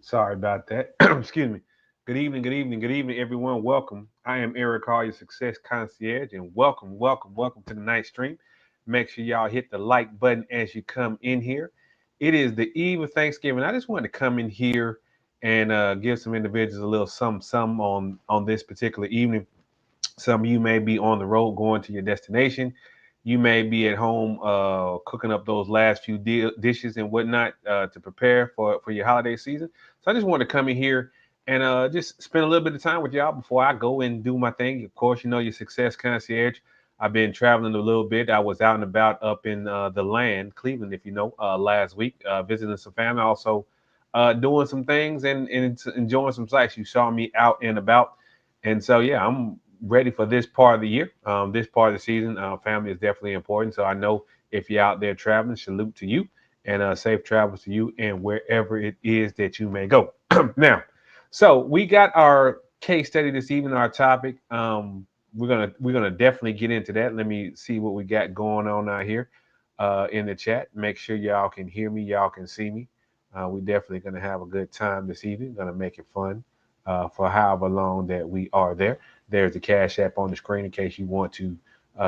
Sorry about that. Excuse me. Good evening, good evening, good evening, everyone. Welcome. I am Eric Hall, your success concierge, and welcome, welcome, welcome to the night stream. Make sure y'all hit the like button as you come in here. It is the eve of Thanksgiving. I just wanted to come in here and give some individuals a little some on this particular evening. Some of you may be on the road going to your destination. You may be at home cooking up those last few dishes and whatnot to prepare for your holiday season. So I just wanted to come in here and just spend a little bit of time with y'all before I go and do my thing. Of course, you know your success concierge. I've been traveling a little bit. I was out and about up in the land, Cleveland, if you know, last week, visiting some family, also doing some things and enjoying some sights. You saw me out and about. And so, yeah, I'm ready for this part of the year, this part of the season. Family is definitely important. So I know if you're out there traveling, salute to you and safe travels to you and wherever it is that you may go. Now, so we got our case study this evening, our topic. We're gonna definitely get into that. Let me see what we got going on out here in the chat. Make sure y'all can hear me, y'all can see me. We definitely gonna have a good time this evening. Gonna make it fun for however long that we are there. There's the Cash App on the screen in case you want to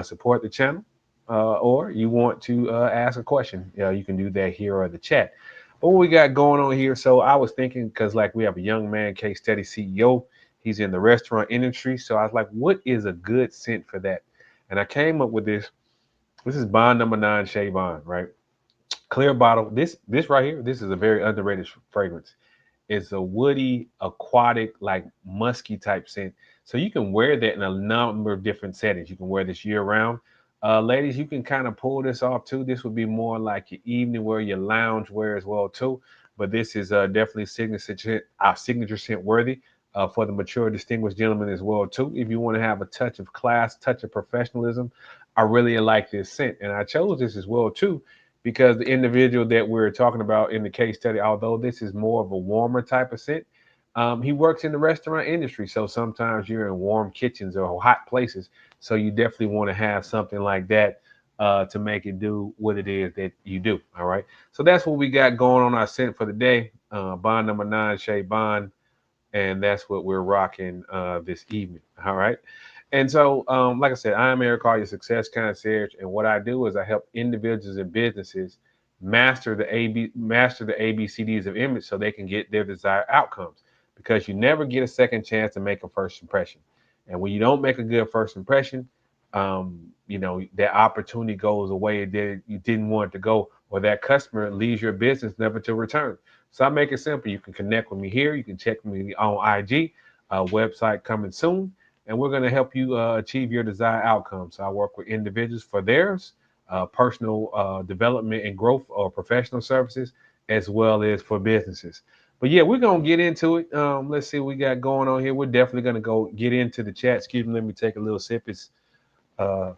support the channel or you want to ask a question. You can do that here or the chat. But what we got going on here? So I was thinking because like we have a young man, case study CEO. He's in the restaurant industry. So I was like, what is a good scent for that? And I came up with this. This is Bond number 9 Shea Bond, right? Clear bottle. This right here. This is a very underrated fragrance. It's a woody, aquatic, like musky type scent. So you can wear that in a number of different settings. You can wear this year round. Ladies, you can kind of pull this off too. This would be more like your evening wear, your lounge wear as well too. But this is definitely signature scent worthy for the mature, distinguished gentleman as well too. If you want to have a touch of class, touch of professionalism, I really like this scent, and I chose this as well too because the individual that we're talking about in the case study, although this is more of a warmer type of scent, he works in the restaurant industry. So sometimes you're in warm kitchens or hot places. So you definitely want to have something like that to make it do what it is that you do. All right. So that's what we got going on our scent for the day. Bond number 9, Shea Bond. And that's what we're rocking this evening. All right. And so, like I said, I am Eric Carr, your success concierge, and what I do is I help individuals and businesses master the ABCDs of image so they can get their desired outcomes. Because you never get a second chance to make a first impression, and when you don't make a good first impression, that opportunity goes away that you didn't want it to go, or that customer leaves your business never to return. So I make it simple. You can connect with me here. You can check me on IG, website coming soon, and we're going to help you achieve your desired outcome. So I work with individuals for theirs, personal development and growth or professional services, as well as for businesses. But yeah, we're going to get into it. Let's see what we got going on here. We're definitely going to go get into the chat. Excuse me, let me take a little sip. It's uh,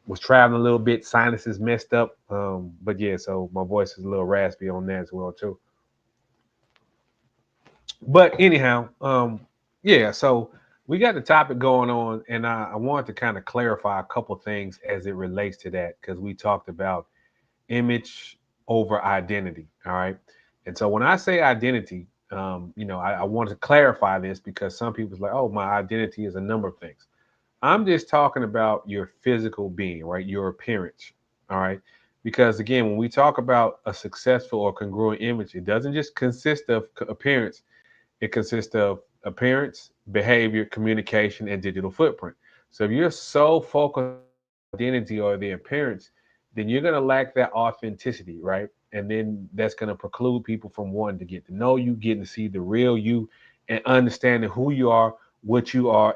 was traveling a little bit, sinuses messed up. But yeah, so my voice is a little raspy on that as well too. But anyhow, yeah, so we got the topic going on, and I wanted to kind of clarify a couple things as it relates to that because we talked about image over identity. All right. And so when I say identity, I want to clarify this because some people's like, oh, my identity is a number of things. I'm just talking about your physical being, right? Your appearance. All right. Because again, when we talk about a successful or congruent image, it doesn't just consist of appearance, it consists of appearance, behavior, communication, and digital footprint. So if you're so focused on the identity or the appearance, then you're going to lack that authenticity, right? And then that's going to preclude people from wanting to get to know you, getting to see the real you, and understanding who you are,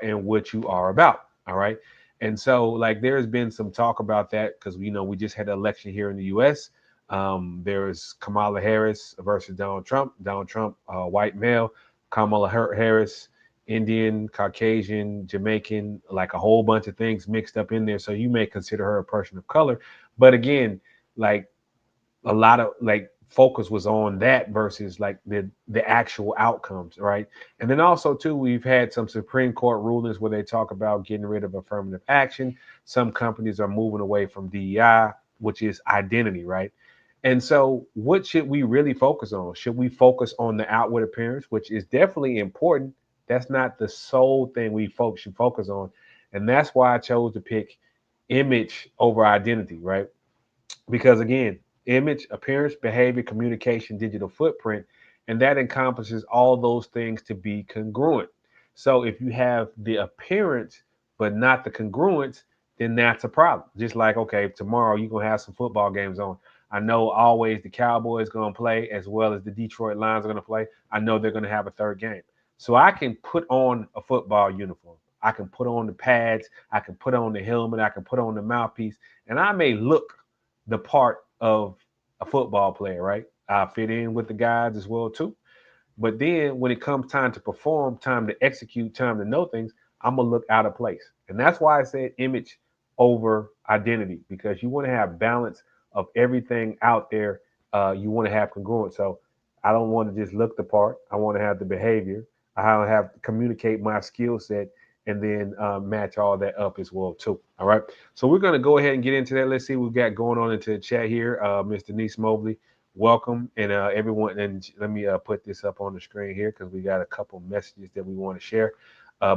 and what you are about. All right. And so, like, there's been some talk about that because we just had an election here in the U.S. There's Kamala Harris versus Donald Trump. Donald Trump, white male. Kamala Harris, Indian, Caucasian, Jamaican, like a whole bunch of things mixed up in there. So you may consider her a person of color. But again, like a lot of like focus was on that versus like the actual outcomes, right? And then also too, we've had some Supreme Court rulings where they talk about getting rid of affirmative action. Some companies are moving away from DEI, which is identity, right? And so, what should we really focus on? Should we focus on the outward appearance, which is definitely important? That's not the sole thing we folks should focus on. And that's why I chose to pick image over identity, right? Because again, image, appearance, behavior, communication, digital footprint, and that encompasses all those things to be congruent. So if you have the appearance but not the congruence, then that's a problem. Just like, okay, tomorrow you're gonna have some football games on. I know always the Cowboys gonna play as well as the Detroit Lions are gonna play. I know they're gonna have a third game. So I can put on a football uniform. I can put on the pads, I can put on the helmet, I can put on the mouthpiece, and I may look the part of a football player, right? I fit in with the guys as well too. But then when it comes time to perform, time to execute, time to know things, I'm going to look out of place. And that's why I said image over identity, because you want to have balance of everything out there. You want to have congruence. So I don't want to just look the part. I want to have the behavior. I have to communicate my skill set and then match all that up as well too. All right. So we're going to go ahead and get into that. Let's see what we got going on into the chat here. Miss Denise Mobley, welcome, and everyone. And let me put this up on the screen here because we got a couple messages that we want to share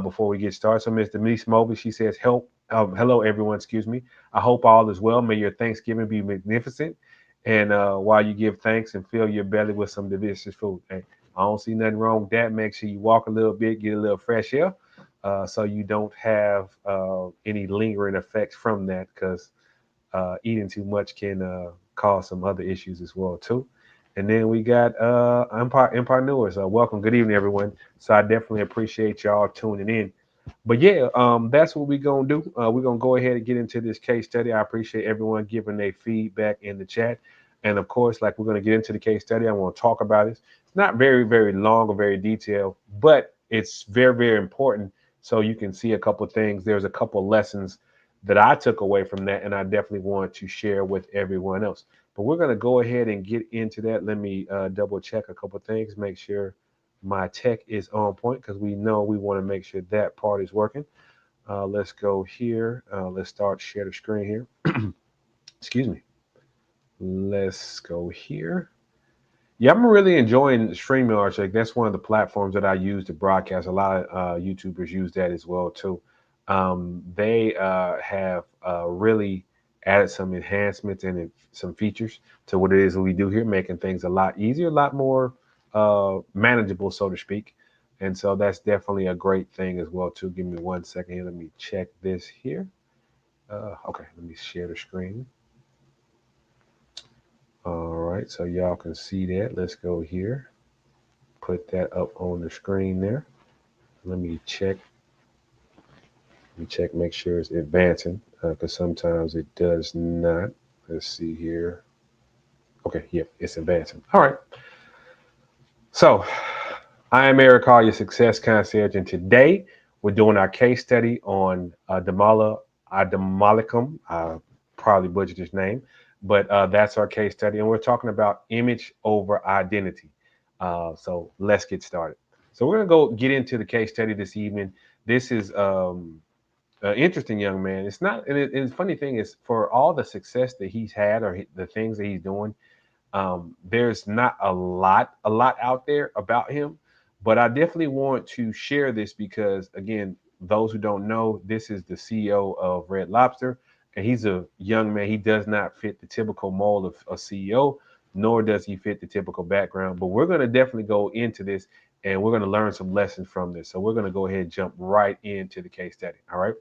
before we get started. So Miss Denise Mobley, she says, "Help, hello everyone. Excuse me. I hope all is well. May your Thanksgiving be magnificent, and while you give thanks and fill your belly with some delicious food. Hey, I don't see nothing wrong with that. Make sure you walk a little bit, get a little fresh air." So you don't have any lingering effects from that, because eating too much can cause some other issues as well too. And then we got Empire Newers. Welcome, good evening, everyone. So I definitely appreciate y'all tuning in. But yeah, that's what we're gonna do. We're gonna go ahead and get into this case study. I appreciate everyone giving their feedback in the chat. And of course, like, we're gonna get into the case study. I want to talk about it. It's not very, very long or very detailed, but it's very, very important. So you can see a couple of things. There's a couple of lessons that I took away from that, and I definitely want to share with everyone else. But we're gonna go ahead and get into that. Let me double check a couple of things, make sure my tech is on point, because we know we want to make sure that part is working. Let's go here. Let's start share the screen here. Excuse me. Let's go here. Yeah, I'm really enjoying StreamYard. Like, that's one of the platforms that I use to broadcast. A lot of YouTubers use that as well too. They have really added some enhancements and some features to what it is we do here, making things a lot easier, a lot more manageable, so to speak. And so that's definitely a great thing as well too. Give me 1 second here. Let me check this here. Okay, let me share the screen. All right, so y'all can see that. Let's go here. Put that up on the screen there. Let me check. Let me check, make sure it's advancing, because sometimes it does not. Let's see here. Okay, yeah, it's advancing. All right. So I am Eric Hall, your success concierge, and today we're doing our case study on Damola Adamolekun. I probably butchered his name, but that's our case study, and we're talking about image over identity. So let's get started. So we're gonna go get into the case study this evening. This is an interesting young man. It's not, and the funny thing is, for all the success that he's had, or the things that he's doing, there's not a lot out there about him, but I definitely want to share this because, again, those who don't know, this is the CEO of Red Lobster, and he's a young man. He does not fit the typical mold of a CEO, nor does he fit the typical background. But we're going to definitely go into this, and we're going to learn some lessons from this. So we're going to go ahead and jump right into the case study. All right.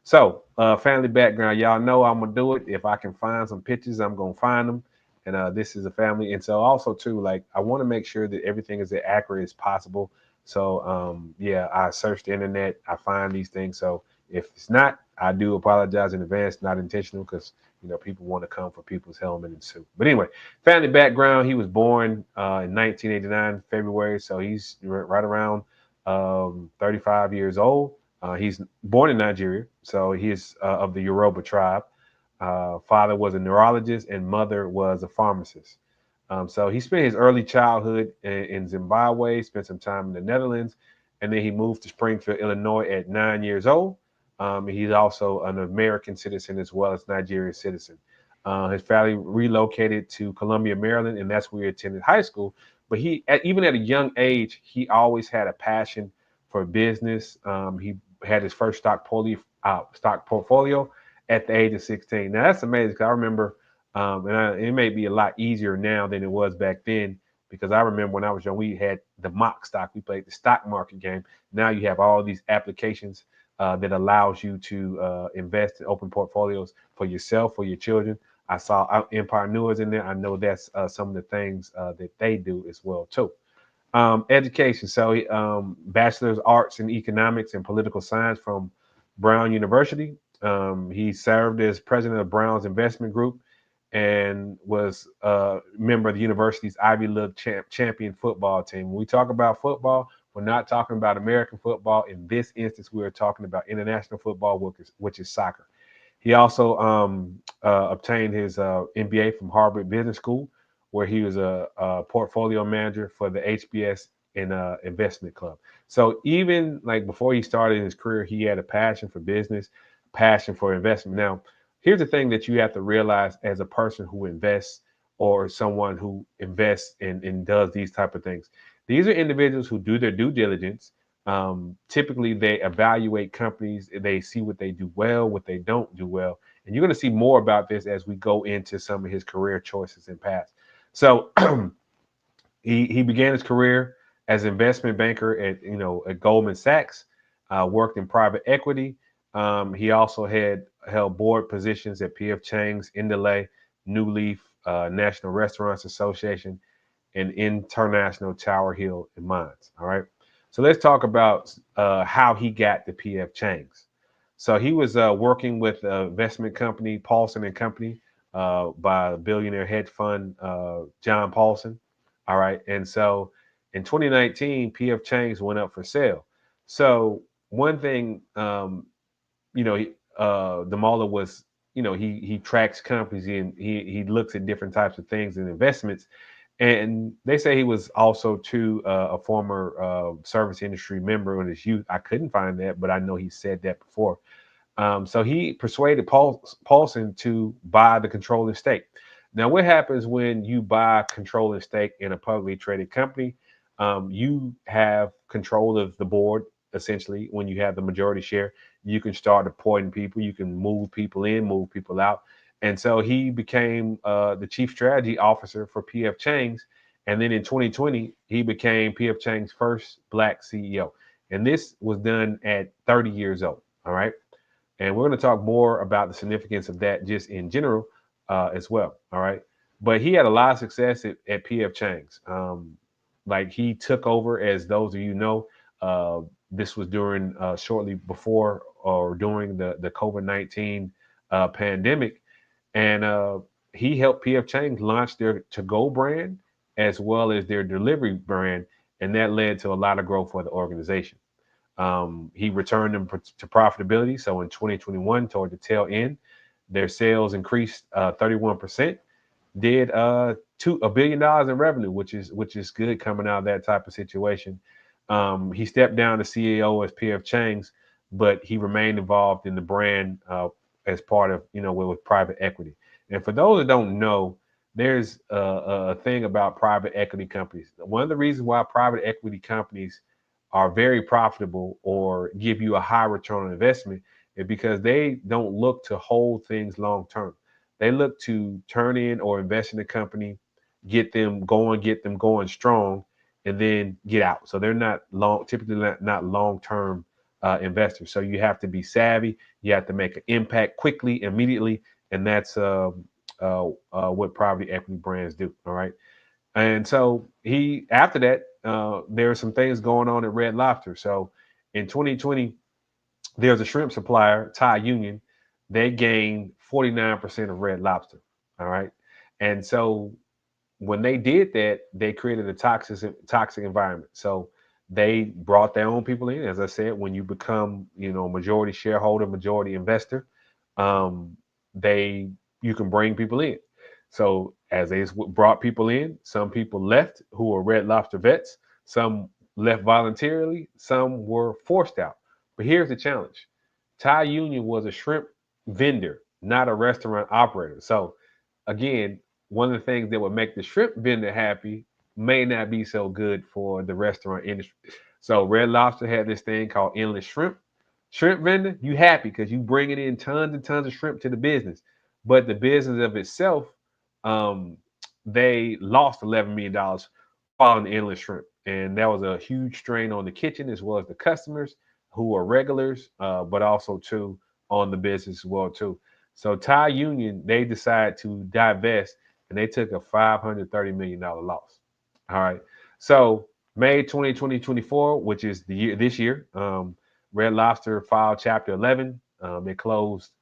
So, family background, y'all know I'm gonna do it. If I can find some pictures, I'm gonna find them. And this is a family, and so also too, like, I want to make sure that everything is as accurate as possible. So, yeah, I search the internet, I find these things. So if it's not, I do apologize in advance. Not intentional, because people want to come for people's helmet and suit. But anyway, family background: he was born in 1989 February, so he's right around 35 years old. He's born in Nigeria, so he's of the Yoruba tribe. Father was a neurologist and mother was a pharmacist. So he spent his early childhood in Zimbabwe, spent some time in the Netherlands, and then he moved to Springfield, Illinois at 9 years old. He's also an American citizen as well as Nigerian citizen. His family relocated to Columbia, Maryland, and that's where he attended high school. But even at a young age, he always had a passion for business. He had his first stock portfolio at the age of 16. Now that's amazing, because I remember, it may be a lot easier now than it was back then, because I remember when I was young, we had the mock stock. We played the stock market game. Now you have all these applications that allows you to invest in open portfolios for yourself, for your children. I saw Empire Newers in there. I know that's some of the things that they do as well too. Education. So bachelor's arts in economics and political science from Brown University. He served as president of Brown's investment group and was a member of the university's Ivy League champion football team. When we talk about football, We're not talking about American football. In this instance, we are talking about international football, which is soccer. He also obtained his MBA from Harvard Business School, where he was a portfolio manager for the HBS and investment club. So even like before he started his career, he had a passion for business, passion for investment. Now, here's the thing that you have to realize as a person who invests or someone who invests and does these type of things. These are individuals who do their due diligence. Typically, they evaluate companies. They see what they do well, what they don't do well, and you're going to see more about this as we go into some of his career choices and paths. So he began his career as an investment banker at Goldman Sachs. Worked in private equity. He also had held board positions at P.F. Chang's, Indalay, New Leaf, National Restaurants Association, and International Tower Hill and Mines. All right. So let's talk about how he got to P.F. Chang's. So he was working with investment company Paulson and Company by billionaire hedge fund John Paulson. All right. And so in 2019, P.F. Chang's went up for sale. So one thing, Damola was, he tracks companies and he looks at different types of things and investments. And they say he was also too a former service industry member in his youth. I couldn't find that, but I know he said that before. So he persuaded Paulson to buy the controlling stake. Now, what happens when you buy controlling stake in a publicly traded company? You have control of the board, essentially. When you have the majority share, you can start appointing people. You can move people in, move people out. And so he became the chief strategy officer for P.F. Chang's. And then in 2020, he became P.F. Chang's first Black CEO. And this was done at 30 years old. All right. And we're going to talk more about the significance of that just in general as well. All right. But he had a lot of success at P.F. Chang's. Like he took over, as those of you know, this was during shortly before or during the COVID-19 pandemic. And he helped P.F. Chang's launch their to-go brand as well as their delivery brand. And that led to a lot of growth for the organization. He returned them to profitability. So in 2021, toward the tail end, their sales increased 31%, did $1 billion in revenue, which is good coming out of that type of situation. He stepped down as CEO as P.F. Chang's, but he remained involved in the brand as part of, with private equity. And for those that don't know, there's a thing about private equity companies. One of the reasons why private equity companies are very profitable or give you a high return on investment is because they don't look to hold things long term. They look to turn in or invest in a company, get them going strong, and then get out. So they're not typically not long term investors. So you have to be savvy. You have to make an impact quickly, immediately, and that's what private equity brands do. All right. And so after that, there are some things going on at Red Lobster. So in 2020, there's a shrimp supplier, Thai Union. They gained 49% of Red Lobster. All right. And so when they did that, they created a toxic environment. So they brought their own people in. As I said, when you become, majority shareholder, majority investor, you can bring people in. So as they brought people in, some people left who were Red Lobster vets, some left voluntarily, some were forced out. But here's the challenge. Thai Union was a shrimp vendor, not a restaurant operator. So again, one of the things that would make the shrimp vendor happy may not be so good for the restaurant industry. So Red Lobster had this thing called endless shrimp. Shrimp vendor, you happy because you bringing in tons and tons of shrimp to the business. But the business of itself, they lost $11 million following the endless shrimp. And that was a huge strain on the kitchen as well as the customers who are regulars, but also too on the business as well too. So Thai Union, they decided to divest and they took a $530 million loss. All right. So May 2024, which is this year, Red Lobster filed Chapter 11. They closed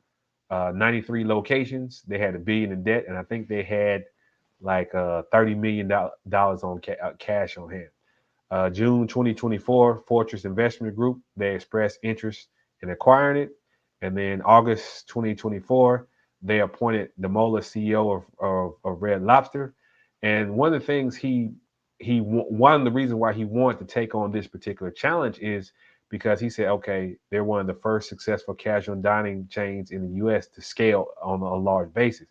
93 locations. They had $1 billion in debt, and I think they had like $30 million on cash on hand. June 2024, Fortress Investment Group, they expressed interest in acquiring it. And then August 2024, they appointed Damola CEO of Red Lobster. And one of the things one of the reasons why he wanted to take on this particular challenge is because he said, okay, they're one of the first successful casual dining chains in the U.S. to scale on a large basis.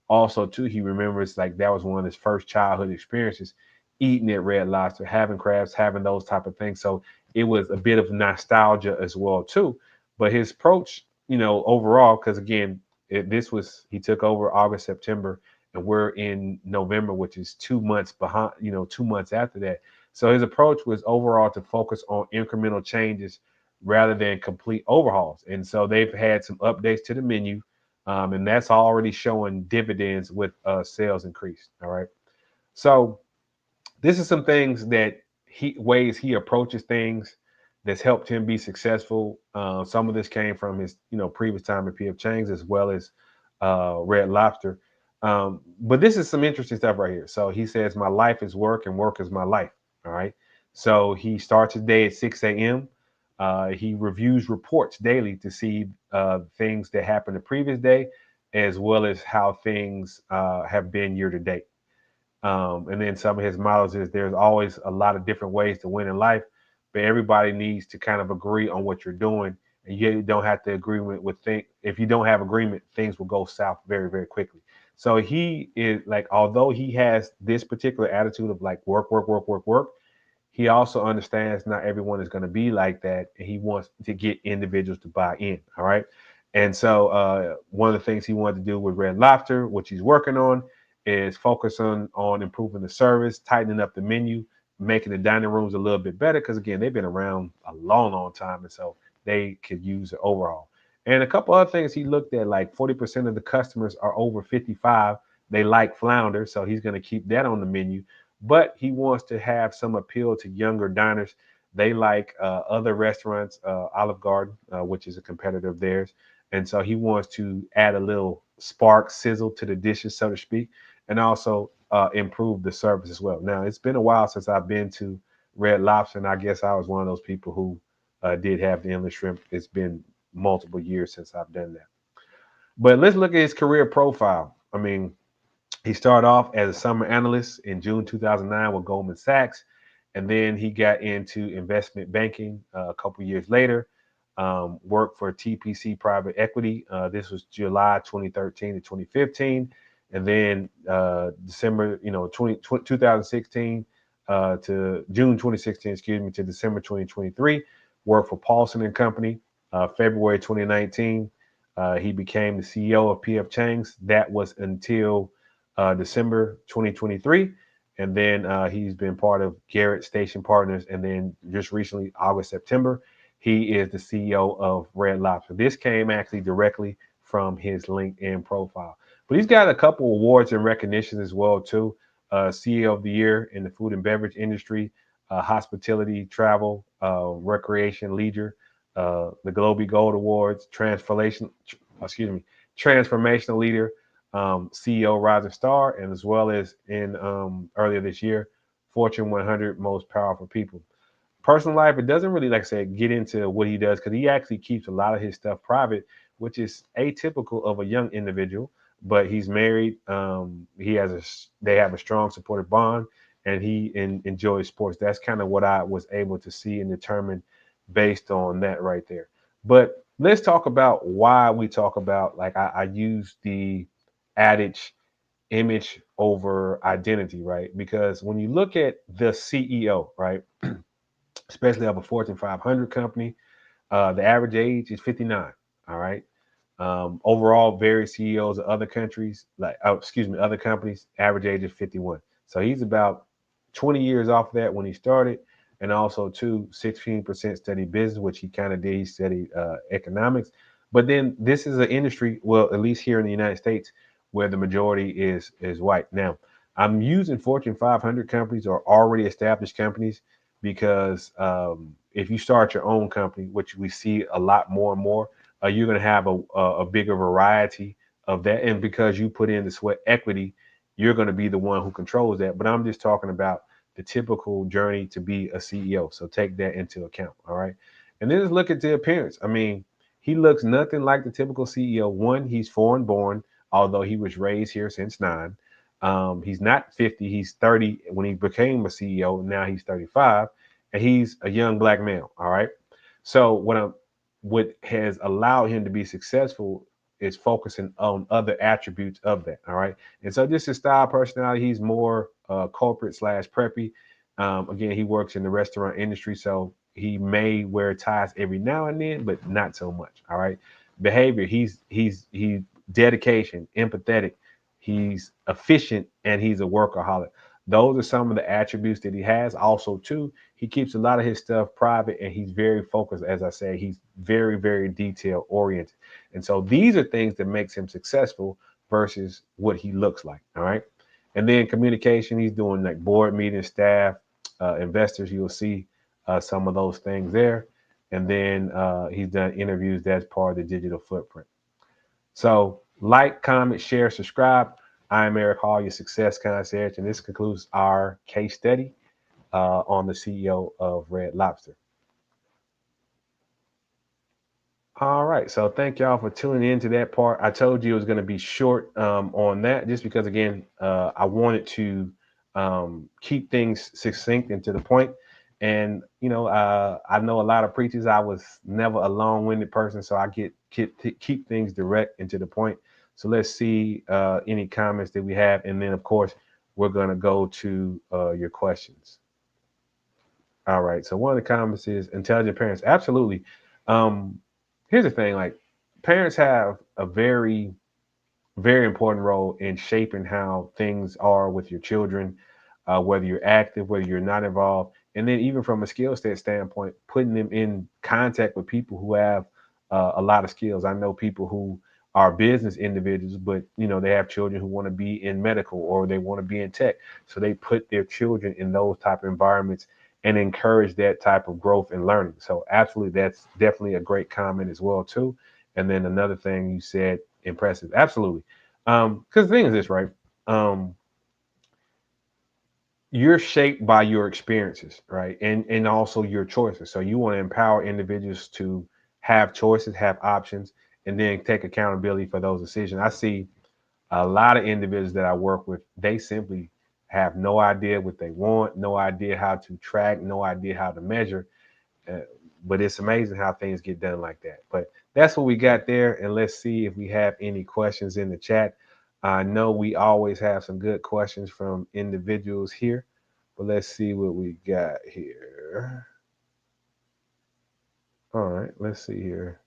Also, too, he remembers like that was one of his first childhood experiences eating at Red Lobster, having crabs, having those type of things. So it was a bit of nostalgia as well, too. But his approach, overall, because again, he took over August, September, and we're in November, which is 2 months behind, 2 months after that. So his approach was overall to focus on incremental changes rather than complete overhauls. And so they've had some updates to the menu, and that's already showing dividends with sales increase. All right. So this is some things that ways he approaches things that's helped him be successful. Some of this came from his previous time at PF Chang's as well as Red Lobster. But this is some interesting stuff right here. So he says, "My life is work, and work is my life." All right. So he starts his day at 6 a.m. He reviews reports daily to see things that happened the previous day, as well as how things have been year to date. And then some of his models is there's always a lot of different ways to win in life, but everybody needs to kind of agree on what you're doing. And you don't have to agree with things. If you don't have agreement, things will go south very, very quickly. So he is like, although he has this particular attitude of like work, work, work, work, work, he also understands not everyone is going to be like that. And he wants to get individuals to buy in. All right. And so one of the things he wanted to do with Red Lobster, which he's working on, is focus on improving the service, tightening up the menu, making the dining rooms a little bit better. Because again, they've been around a long, long time, and so they could use an overhaul. And a couple other things he looked at, like 40% of the customers are over 55. They like flounder, so he's going to keep that on the menu. But he wants to have some appeal to younger diners. They like other restaurants, Olive Garden, which is a competitor of theirs. And so he wants to add a little spark, sizzle to the dishes, so to speak, and also improve the service as well. Now, it's been a while since I've been to Red Lobster, and I guess I was one of those people who did have the endless shrimp. It's been multiple years since I've done that. But let's look at his career profile. I mean, he started off as a summer analyst in June 2009 with Goldman Sachs, and then he got into investment banking a couple years later. Worked for TPC Private Equity. This was July 2013 to 2015, and then December, 2016 to June 2016, excuse me, to December 2023. Worked for Paulson and Company. February 2019, he became the CEO of PF Chang's. That was until December 2023. And then he's been part of Garrett Station Partners. And then just recently, August, September, he is the CEO of Red Lobster. This came actually directly from his LinkedIn profile. But he's got a couple awards and recognitions as well, too. CEO of the Year in the food and beverage industry, hospitality, travel, recreation leader, the Globee Gold Awards, transformational leader, CEO Rising Star, and as well as in earlier this year, Fortune 100 Most Powerful People. Personal life, it doesn't really, like I said, get into what he does because he actually keeps a lot of his stuff private, which is atypical of a young individual. But he's married. They have a strong supportive bond, and he enjoys sports. That's kind of what I was able to see and determine based on that right there. But let's talk about why we talk about, like I use the adage image over identity, right? Because when you look at the CEO, right, especially of a Fortune 500 company, the average age is 59. All right. Overall, various CEOs of other countries, other companies, average age is 51. So he's about 20 years off that when he started. And also, 16% studied business, which he kind of did. He studied economics. But then this is an industry, well, at least here in the United States, where the majority is white. Now, I'm using Fortune 500 companies or already established companies because if you start your own company, which we see a lot more and more, you're going to have a bigger variety of that. And because you put in the sweat equity, you're going to be the one who controls that. But I'm just talking about the typical journey to be a CEO. So take that into account. All right. And then just look at the appearance. I mean, he looks nothing like the typical CEO. One, he's foreign born, although he was raised here since 9. He's not 50, he's 30 when he became a CEO. Now he's 35, and he's a young black male. All right. So what has allowed him to be successful is focusing on other attributes of that. All right. And so this is style personality. He's more corporate slash preppy. Again, he works in the restaurant industry, so he may wear ties every now and then, but not so much. All right. Behavior. He dedication, empathetic. He's efficient, and he's a workaholic. Those are some of the attributes that he has. Also, too, he keeps a lot of his stuff private, and he's very focused. As I say, he's very, very detail oriented. And so these are things that makes him successful versus what he looks like. All right. And then communication, he's doing like board meetings, staff, investors. You'll see some of those things there. And then he's done interviews. That's part of the digital footprint. So like, comment, share, subscribe. I'm Eric Hall, your success concierge, and this concludes our case study on the CEO of Red Lobster. All right, so thank y'all for tuning in to that part. I told you it was going to be short on that, just because again, I wanted to keep things succinct and to the point. And I know a lot of preachers. I was never a long-winded person, so I keep things direct and to the point. So let's see any comments that we have, and then of course we're going to go to your questions. All right. So one of the comments is intelligent parents. Absolutely. Um, Here's the thing: like, parents have a very, very important role in shaping how things are with your children, whether you're active, whether you're not involved, and then even from a skill set standpoint, putting them in contact with people who have a lot of skills. I know people who are business individuals, but they have children who want to be in medical or they want to be in tech, so they put their children in those type of environments and encourage that type of growth and learning. So absolutely, that's definitely a great comment as well too. And then another thing you said, impressive. Absolutely. Because the thing is this, right? You're shaped by your experiences, right? And also your choices. So you want to empower individuals to have choices, have options, and then take accountability for those decisions. I see a lot of individuals that I work with, they simply have no idea what they want, no idea how to track, no idea how to measure. Uh, but it's amazing how things get done like that. But that's what we got there. And let's see if we have any questions in the chat. I know we always have some good questions from individuals here, but let's see what we got here. All right, let's see here.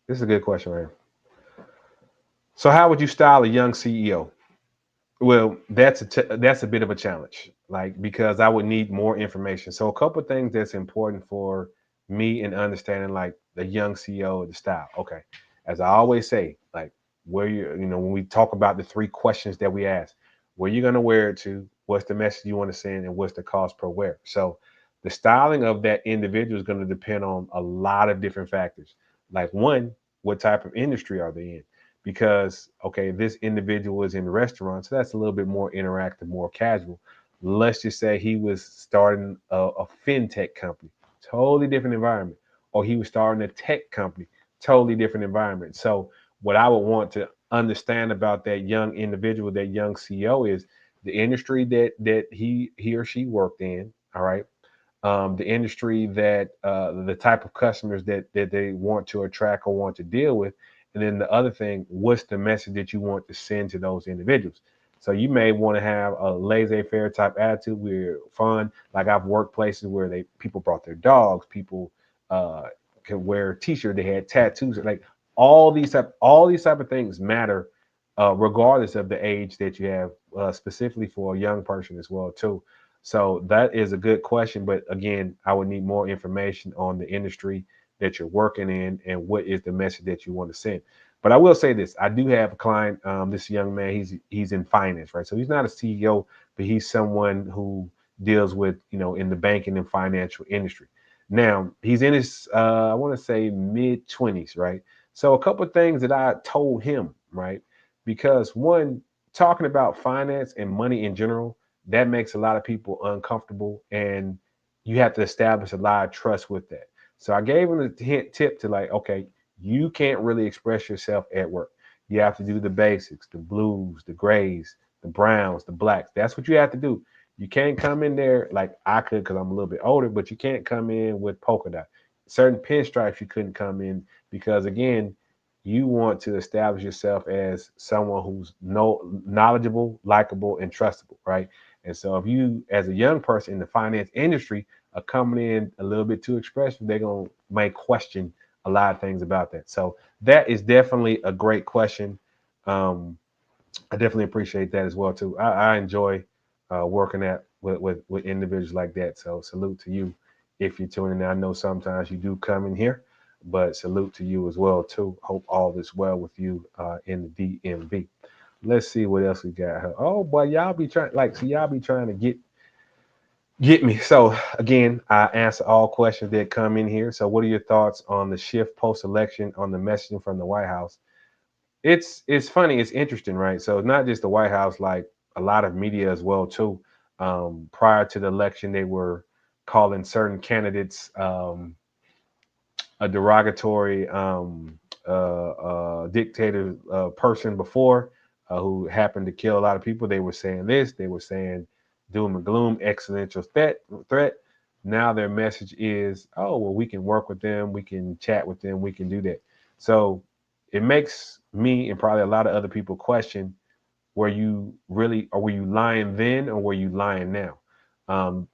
This is a good question, right? So, how would you style a young CEO? Well, that's a bit of a challenge, like, because I would need more information. So a couple of things that's important for me in understanding like the young CEO, the style. Okay, as I always say, like, where when we talk about the 3 questions that we ask, where you're gonna wear it to, what's the message you want to send, and what's the cost per wear. So the styling of that individual is going to depend on a lot of different factors. Like, one, what type of industry are they in? Because okay, this individual is in the restaurant, so that's a little bit more interactive, more casual. Let's just say he was starting a fintech company, totally different environment, or he was starting a tech company, totally different environment. So what I would want to understand about that young individual, that young CEO, is the industry that he or she worked in. All right. The industry that the type of customers that they want to attract or want to deal with. And then the other thing, what's the message that you want to send to those individuals? So you may want to have a laissez-faire type attitude. We're fun. Like, I've worked places where people brought their dogs. People can wear a t-shirt. They had tattoos. Like, all these type of things matter, regardless of the age that you have, specifically for a young person as well too. So that is a good question. But again, I would need more information on the industry that you're working in and what is the message that you want to send. But I will say this: I do have a client. This young man, he's in finance, right? So he's not a CEO, but he's someone who deals with, in the banking and financial industry. Now he's in his, I want to say mid-20s, right? So a couple of things that I told him, right? Because one, talking about finance and money in general, that makes a lot of people uncomfortable, and you have to establish a lot of trust with that. So I gave him the tip to like, okay, you can't really express yourself at work. You have to do the basics, the blues, the grays, the browns, the blacks. That's what you have to do. You can't come in there like I could because I'm a little bit older, but you can't come in with polka dot. Certain pinstripes you couldn't come in because again, you want to establish yourself as someone who's knowledgeable, likable, and trustable, right? And so if you, as a young person in the finance industry, are coming in a little bit too expressive, they're gonna might question a lot of things about that. So that is definitely a great question. Um, I definitely appreciate that as well too. I enjoy working at with individuals like that. So salute to you if you're tuning in. I know sometimes you do come in here, but salute to you as well too. Hope all is well with you in the DMV. Let's see what else we got here. Oh boy, y'all be trying y'all be trying to get me. So again, I answer all questions that come in here. So what are your thoughts on the shift post election on the messaging from the White House? It's funny, it's interesting, right? So it's not just the White House, like a lot of media as well too. Prior to the election, they were calling certain candidates a derogatory dictator person before who happened to kill a lot of people. They were saying this, they were saying doom and gloom, existential threat. Now their message is, oh, well, we can work with them, we can chat with them, we can do that. So it makes me and probably a lot of other people question, were you really, or were you lying then, or were you lying now? Um,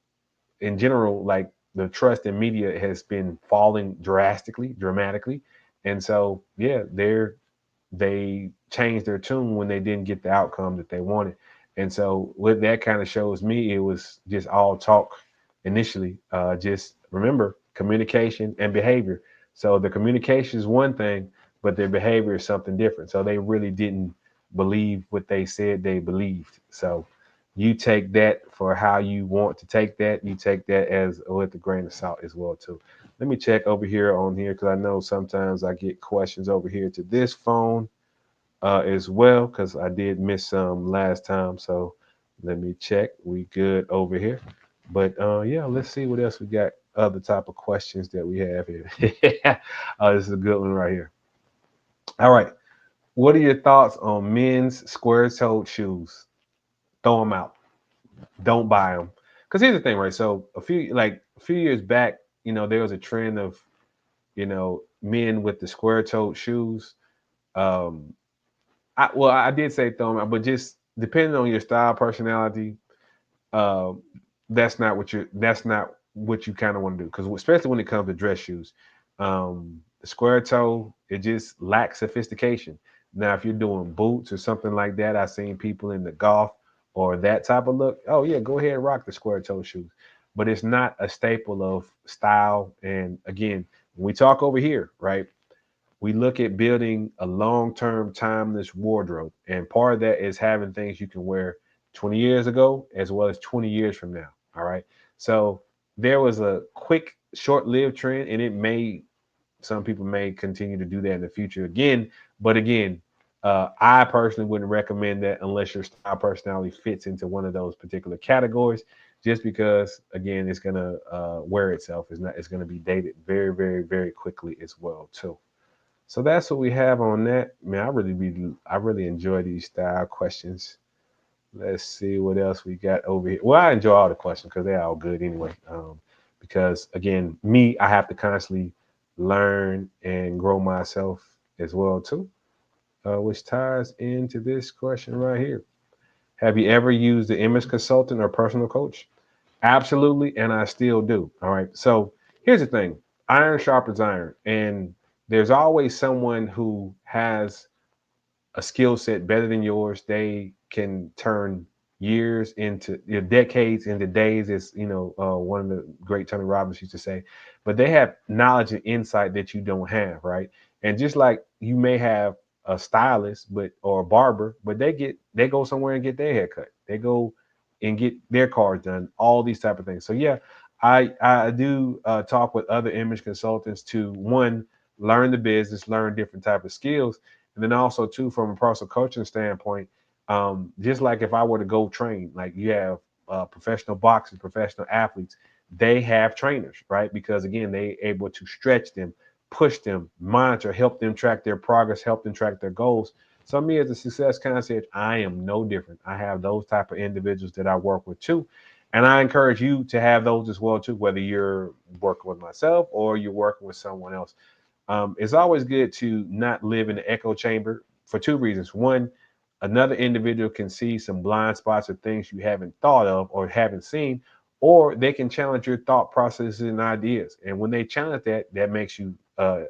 in general, like the trust in media has been falling dramatically. And so, yeah, they changed their tune when they didn't get the outcome that they wanted. And so what that kind of shows me, it was just all talk initially. Just remember communication and behavior. So the communication is one thing, but their behavior is something different. So they really didn't believe what they said they believed. So you take that for how you want to take that. You take that as with a grain of salt as well too. Let me check over here on here because I know sometimes I get questions over here to this phone as well because I did miss some last time. So let me check. We good over here. But yeah, let's see what else we got. Other type of questions that we have here. This is a good one right here. All right. What are your thoughts on men's square-toed shoes? Throw them out. Don't buy them. Because here's the thing, right? So a few years back, there was a trend of men with the square-toed shoes. Um, I did say throw them out, but just depending on your style, personality, uh, that's not what you kind of want to do. Because especially when it comes to dress shoes, the square toe, it just lacks sophistication. Now, if you're doing boots or something like that, I've seen people in the golf or that type of look. Oh yeah, go ahead and rock the square toe shoes. But it's not a staple of style. And again, when we talk over here, right? We look at building a long-term timeless wardrobe. And part of that is having things you can wear 20 years ago as well as 20 years from now. All right. So there was a quick, short-lived trend, and some people may continue to do that in the future again. But again, I personally wouldn't recommend that unless your style personality fits into one of those particular categories, just because again, it's gonna wear itself. It's gonna be dated very, very, very quickly as well too. So that's what we have on that. Man, I really enjoy these style questions. Let's see what else we got over here. Well, I enjoy all the questions because they're all good anyway. Because again, I have to constantly learn and grow myself as well too, which ties into this question right here. Have you ever used the image consultant or personal coach? Absolutely, and I still do. All right. So here's the thing: iron sharpens iron, and there's always someone who has a skill set better than yours. They can turn years into decades into days. Is one of the great Tony Robbins used to say. But they have knowledge and insight that you don't have, right? And just like you may have a stylist, or a barber, but they go somewhere and get their hair cut. They go and get their cars done. All these type of things. So yeah, I do talk with other image consultants to one learn the business, learn different type of skills, and then also too, from a personal coaching standpoint, just like if I were to go train, like you have professional boxers, professional athletes, they have trainers, right? Because again, they able to stretch them, push them, monitor, help them track their progress, help them track their goals. So me as a success concierge, I am no different. I have those type of individuals that I work with too. And I encourage you to have those as well too, whether you're working with myself or you're working with someone else. It's always good to not live in the echo chamber for two reasons. One, another individual can see some blind spots or things you haven't thought of or haven't seen, or they can challenge your thought processes and ideas. And when they challenge that, that makes you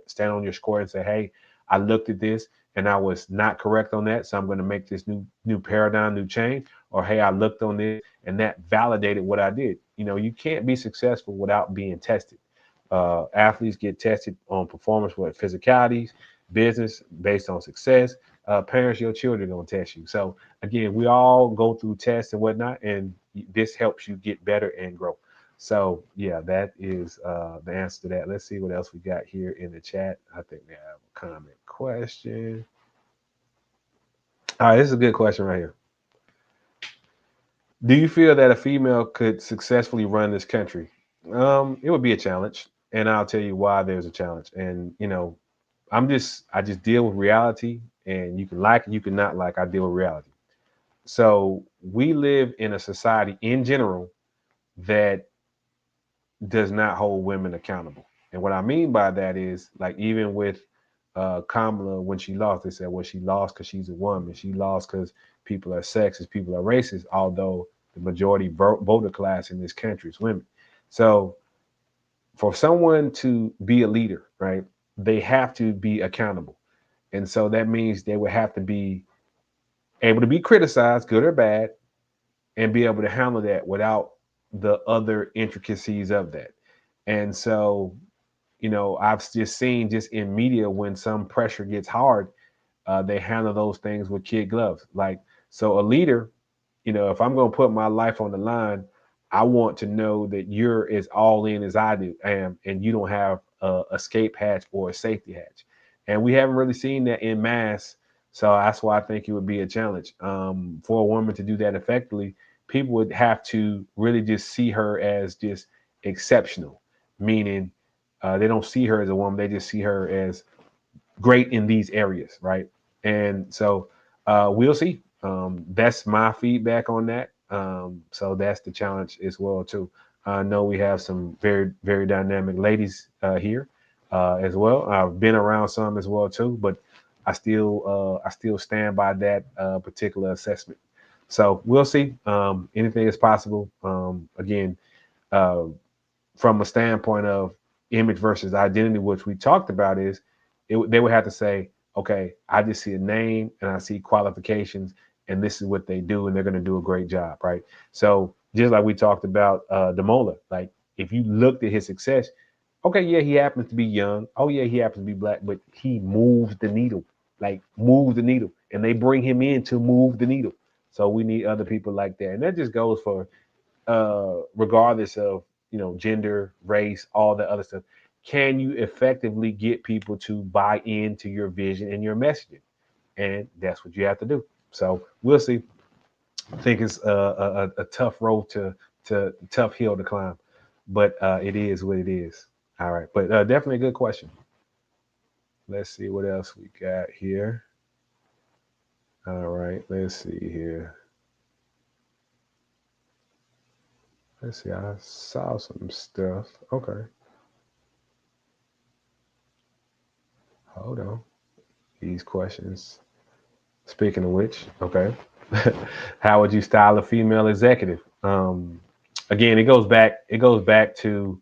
stand on your square and say, "Hey, I looked at this and I was not correct on that, so I'm going to make this new paradigm, new change." Or, "Hey, I looked on this and that validated what I did." You know, you can't be successful without being tested. Athletes get tested on performance with physicalities, business based on success. Parents, your children are going to test you. So again, we all go through tests and whatnot, and this helps you get better and grow. So yeah, that is the answer to that. Let's see what else we got here in the chat. I think we have a comment question. All right, this is a good question right here. Do you feel that a female could successfully run this country? It would be a challenge, and I'll tell you why there's a challenge. And you know, I just deal with reality, and you can like it, you can not like. I deal with reality. So we live in a society in general that does not hold women accountable. And what I mean by that is, like, even with Kamala, when she lost, they said, well, she lost because she's a woman. She lost because people are sexist, people are racist, although the majority voter class in this country is women. So for someone to be a leader, right, they have to be accountable. And so that means they would have to be able to be criticized, good or bad, and be able to handle that without the other intricacies of that. And so, you know, I've just seen just in media when some pressure gets hard, they handle those things with kid gloves. Like, so a leader, you know, if I'm going to put my life on the line, I want to know that you're as all in as am, and you don't have a escape hatch or a safety hatch. And we haven't really seen that in mass. So that's why I think it would be a challenge for a woman to do that effectively. People would have to really just see her as just exceptional, meaning they don't see her as a woman; they just see her as great in these areas, right? And so we'll see. That's my feedback on that. So that's the challenge as well too. I know we have some very dynamic ladies here as well. I've been around some as well too, but I still stand by that particular assessment. So we'll see. Anything is possible. Again, uh, from a standpoint of image versus identity, which we talked about, is they would have to say, okay, I just see a name and I see qualifications, and this is what they do, and they're going to do a great job, right? So just like we talked about Damola, like if you looked at his success, okay, yeah, he happens to be young. Oh yeah, he happens to be black, but he moves the needle, like move the needle, and they bring him in to move the needle. So we need other people like that, and that just goes for regardless of gender, race, all the other stuff. Can you effectively get people to buy into your vision and your messaging? And that's what you have to do. So we'll see. I think it's a tough road to tough hill to climb, but it is what it is. All right, but definitely a good question. Let's see what else we got here. All right, let's see here. Let's see. I saw some stuff. Okay, hold on. These questions. Speaking of which, okay, how would you style a female executive? Again, it goes back. It goes back to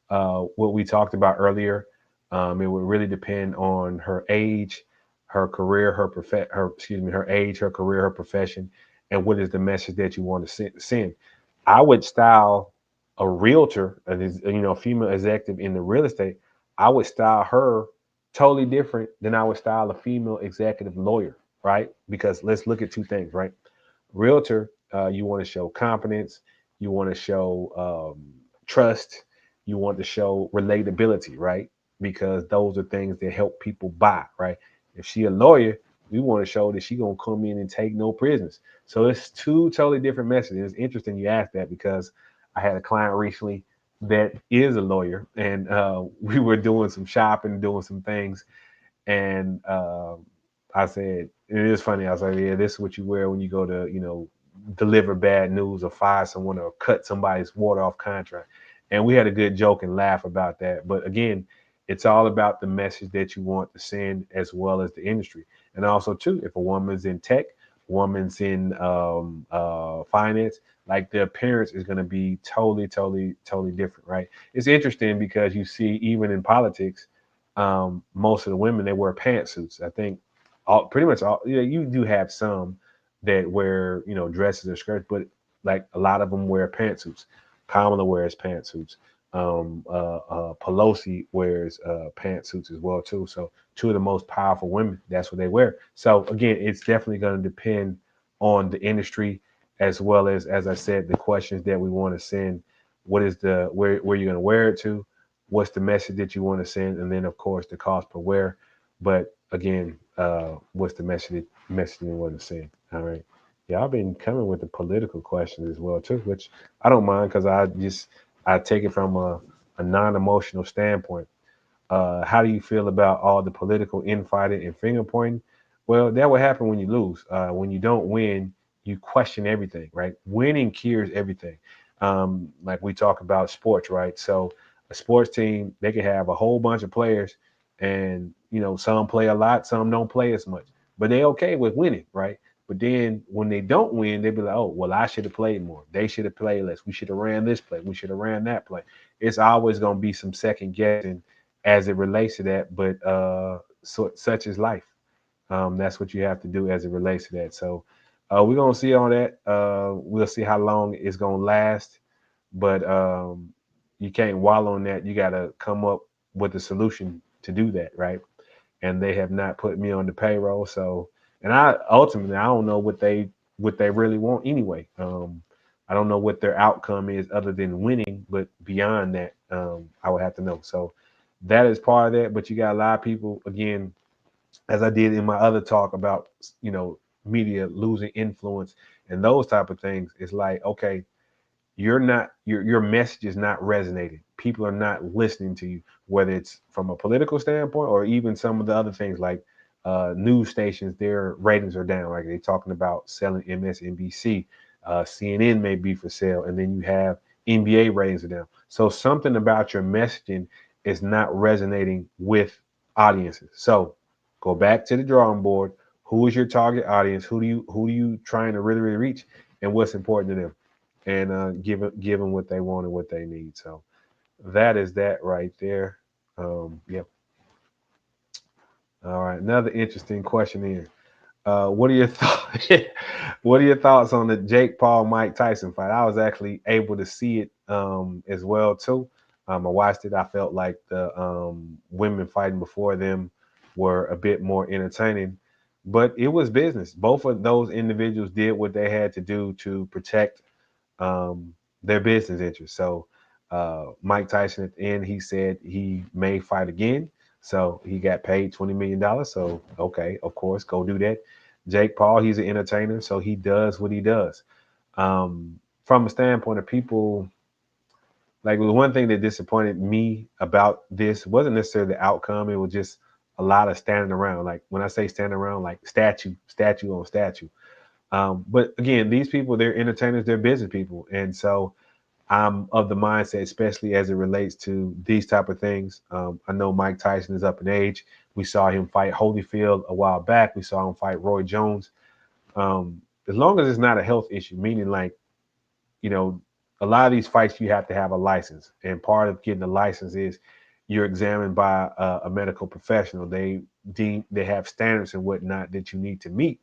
what we talked about earlier. It would really depend on her age, her career, her excuse me, her age, her career, her profession, and what is the message that you want to send. I would style a realtor, a female executive in the real estate. I would style her totally different than I would style a female executive lawyer, right? Because let's look at two things, right? Realtor, you want to show confidence, you want to show trust, you want to show relatability, right? Because those are things that help people buy, right? If she a lawyer, We want to show that she gonna come in and take no prisoners. So it's two totally different messages. It's interesting you asked that because I had a client recently that is a lawyer, and we were doing some shopping, doing some things, and I said, it is funny. I was like, yeah, this is what you wear when you go to, deliver bad news or fire someone or cut somebody's water off contract. And we had a good joke and laugh about that. But again, it's all about the message that you want to send as well as the industry. And also, too, if a woman's in tech, woman's in finance, like the appearance is going to be totally, totally, totally different, right? It's interesting because you see, even in politics, most of the women they wear pantsuits. I think pretty much all. Yeah, you do have some that wear dresses or skirts, but like a lot of them wear pantsuits. Kamala wears pantsuits. Pelosi wears pantsuits as well too. So two of the most powerful women, that's what they wear. So again, it's definitely going to depend on the industry as well as I said, the questions that we want to send. What is the where you're going to wear it to? What's the message that you want to send, and then of course the cost per wear. But again, what's the message you want to send? All right, y'all been coming with the political questions as well too, which I don't mind because I take it from a non-emotional standpoint. How do you feel about all the political infighting and finger pointing? Well, that will happen when you lose. When you don't win, you question everything, right? Winning cures everything. Like we talk about sports, right? So a sports team, they can have a whole bunch of players, and some play a lot, some don't play as much, but they okay with winning, right? But then when they don't win, they be like, oh, well, I should have played more. They should have played less. We should have ran this play. We should have ran that play. It's always going to be some second guessing as it relates to that, but such is life. That's what you have to do as it relates to that. So we're gonna see all that. We'll see how long it's gonna last, but you can't wallow in that. You got to come up with a solution to do that, right? And they have not put me on the payroll, so and I ultimately I don't know what they really want anyway. I don't know what their outcome is other than winning, but beyond that, I would have to know. So that is part of that. But you got a lot of people, again, as I did in my other talk about, media losing influence and those type of things. It's like, okay, you're not your message is not resonating. People are not listening to you, whether it's from a political standpoint or even some of the other things like news stations. Their ratings are down. Like they're talking about selling MSNBC, CNN may be for sale, and then you have NBA ratings are down. So something about your messaging is not resonating with audiences. So go back to the drawing board. Who is your target audience? Who do you trying to really, really reach, and what's important to them? And give them what they want and what they need. So that is that right there. Yep. All right. Another interesting question here. What are your thoughts? What are your thoughts on the Jake Paul Mike Tyson fight? I was actually able to see it as well too. I watched it. I felt like the women fighting before them were a bit more entertaining, but it was business. Both of those individuals did what they had to do to protect their business interests. So Mike Tyson at the end, he said he may fight again. So he got paid $20 million. So okay, of course, go do that. Jake Paul, he's an entertainer, so he does what he does. From a standpoint of people, like the one thing that disappointed me about this wasn't necessarily the outcome. It was just a lot of standing around. Like when I say standing around, like statue on statue. But again, these people, they're entertainers, they're business people. And so I'm of the mindset, especially as it relates to these type of things. I know Mike Tyson is up in age. We saw him fight Holyfield a while back. We saw him fight Roy Jones. As long as it's not a health issue, meaning like, you know, a lot of these fights, you have to have a license. And part of getting a license is you're examined by a medical professional. They have standards and whatnot that you need to meet.